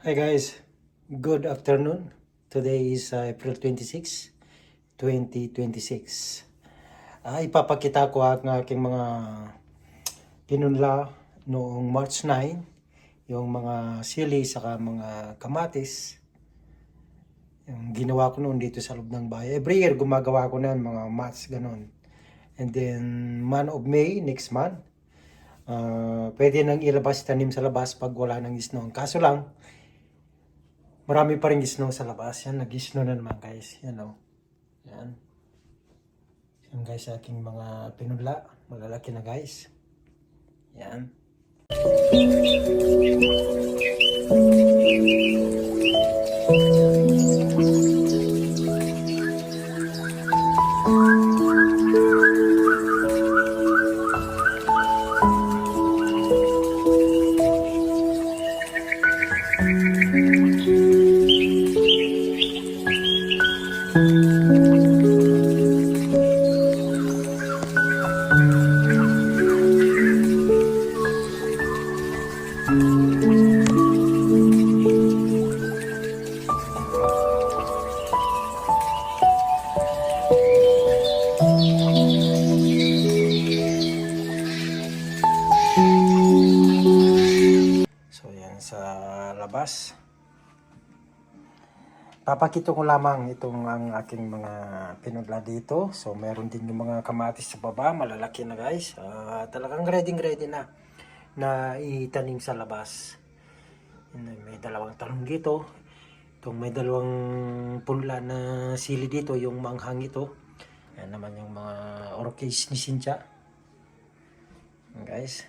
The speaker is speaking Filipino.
Hi guys, good afternoon. Today is April 26, 2026. Ipapakita ko ang aking mga pinunla noong March 9, yung mga sili saka mga kamatis. Yung ginawa ko noon dito sa loob ng bahay. Every year gumagawa ko na mga mats ganon. And then month of May, next month, pwede nang ilabas tanim sa labas pag wala nang snow. Kaso lang, marami pa rin snow sa labas. Yan, nag-snow na naman guys. Yan o. Yan. Yan guys, aking mga pinunla. Malalaki na guys. Yan. So yan sa labas. Papakita ko lamang itong ang aking mga pinunla dito. So meron din yung mga kamatis sa baba, malalaki na guys. Talagang ready na itanim sa labas. May dalawang talong dito. Itong may dalawang punla na sili dito, yung manghang ito. Yan naman yung mga orchids ni Cynthia. Yan guys.